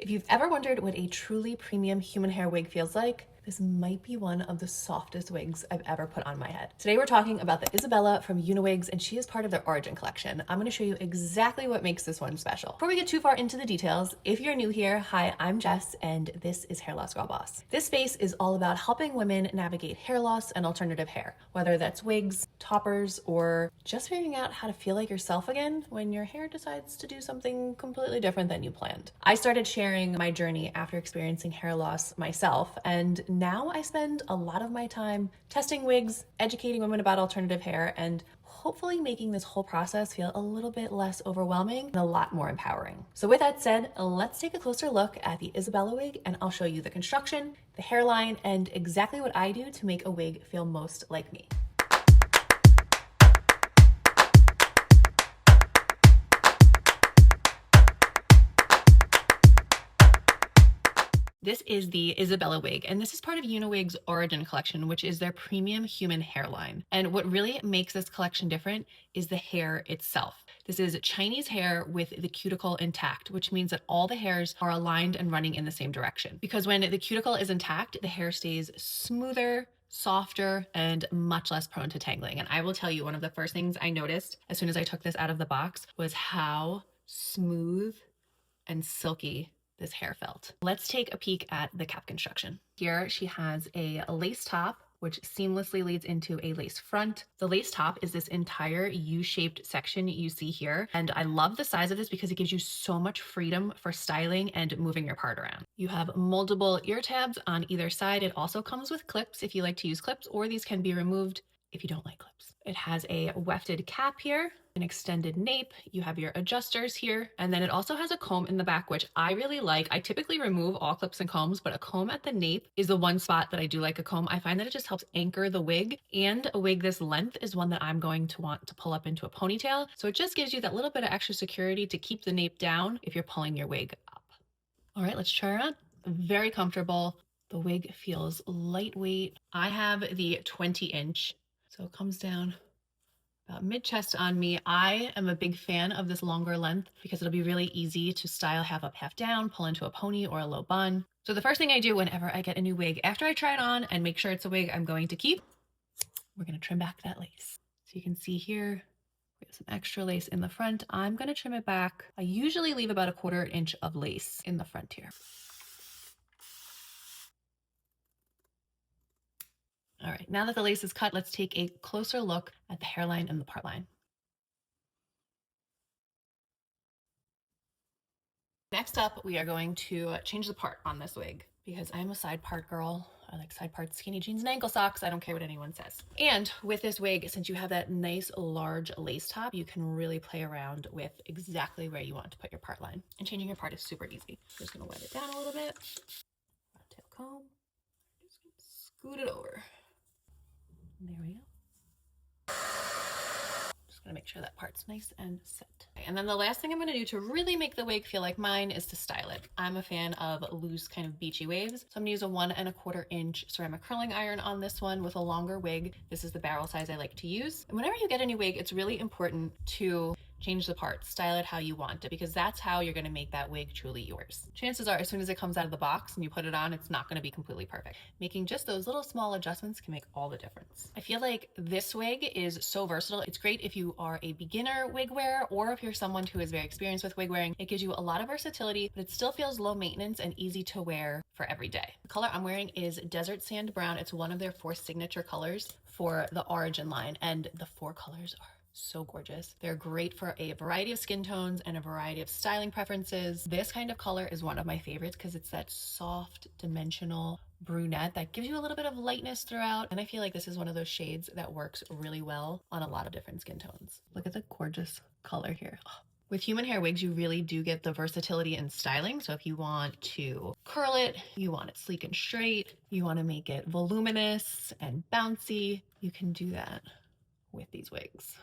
If you've ever wondered what a truly premium human hair wig feels like, this might be one of the softest wigs I've ever put on my head. Today we're talking about the Isabella from UniWigs, and she is part of their Origin collection. I'm gonna show you exactly what makes this one special. Before we get too far into the details, if you're new here, hi, I'm Jess, and this is Hair Loss Girl Boss. This space is all about helping women navigate hair loss and alternative hair, whether that's wigs, toppers, or just figuring out how to feel like yourself again when your hair decides to do something completely different than you planned. I started sharing my journey after experiencing hair loss myself, and now I spend a lot of my time testing wigs, educating women about alternative hair, and hopefully making this whole process feel a little bit less overwhelming and a lot more empowering. So with that said, let's take a closer look at the Isabella wig, and I'll show you the construction, the hairline, and exactly what I do to make a wig feel most like me. This is the Isabella wig, and this is part of UniWigs' Origin collection, which is their premium human hairline. And what really makes this collection different is the hair itself. This is Chinese hair with the cuticle intact, which means that all the hairs are aligned and running in the same direction. Because when the cuticle is intact, the hair stays smoother, softer, and much less prone to tangling. And I will tell you, one of the first things I noticed as soon as I took this out of the box was how smooth and silky this hair felt. Let's take a peek at the cap construction. Here she has a lace top, which seamlessly leads into a lace front. The lace top is this entire U-shaped section you see here. And I love the size of this because it gives you so much freedom for styling and moving your part around. You have moldable ear tabs on either side. It also comes with clips if you like to use clips, or these can be removed if you don't like clips. It has a wefted cap here, an extended nape, you have your adjusters here, and then it also has a comb in the back, which I really like. I typically remove all clips and combs, but a comb at the nape is the one spot that I do like a comb. I find that it just helps anchor the wig, and a wig this length is one that I'm going to want to pull up into a ponytail. So it just gives you that little bit of extra security to keep the nape down if you're pulling your wig up. All right, let's try her on. Very comfortable. The wig feels lightweight. I have the 20-inch. So it comes down about mid-chest on me. I am a big fan of this longer length because it'll be really easy to style half up, half down, pull into a pony or a low bun. So the first thing I do whenever I get a new wig, after I try it on and make sure it's a wig I'm going to keep, we're going to trim back that lace. So you can see here, we have some extra lace in the front. I'm going to trim it back. I usually leave about 1/4 inch of lace in the front here. All right, now that the lace is cut, let's take a closer look at the hairline and the part line. Next up, we are going to change the part on this wig because I'm a side part girl. I like side parts, skinny jeans and ankle socks. I don't care what anyone says. And with this wig, since you have that nice large lace top, you can really play around with exactly where you want to put your part line. And changing your part is super easy. Just gonna wet it down a little bit. Tail comb. Just gonna scoot it over. There we go. Just gonna make sure that part's nice and set. And then the last thing I'm gonna do to really make the wig feel like mine is to style it. I'm a fan of loose, kind of beachy waves. So I'm gonna use a 1 1/4 inch ceramic curling iron on this one with a longer wig. This is the barrel size I like to use. And whenever you get a new wig, it's really important to change the part, style it how you want it, because that's how you're gonna make that wig truly yours. Chances are, as soon as it comes out of the box and you put it on, it's not gonna be completely perfect. Making just those little small adjustments can make all the difference. I feel like this wig is so versatile. It's great if you are a beginner wig wearer, or if you're someone who is very experienced with wig wearing. It gives you a lot of versatility, but it still feels low maintenance and easy to wear for every day. The color I'm wearing is Desert Sand Brown. It's one of their 4 signature colors for the Origin line, and the 4 colors are so gorgeous. They're great for a variety of skin tones and a variety of styling preferences. This kind of color is one of my favorites because it's that soft, dimensional brunette that gives you a little bit of lightness throughout. And I feel like this is one of those shades that works really well on a lot of different skin tones. Look at the gorgeous color here. Oh. With human hair wigs, you really do get the versatility in styling. So if you want to curl it, you want it sleek and straight, you want to make it voluminous and bouncy, you can do that with these wigs.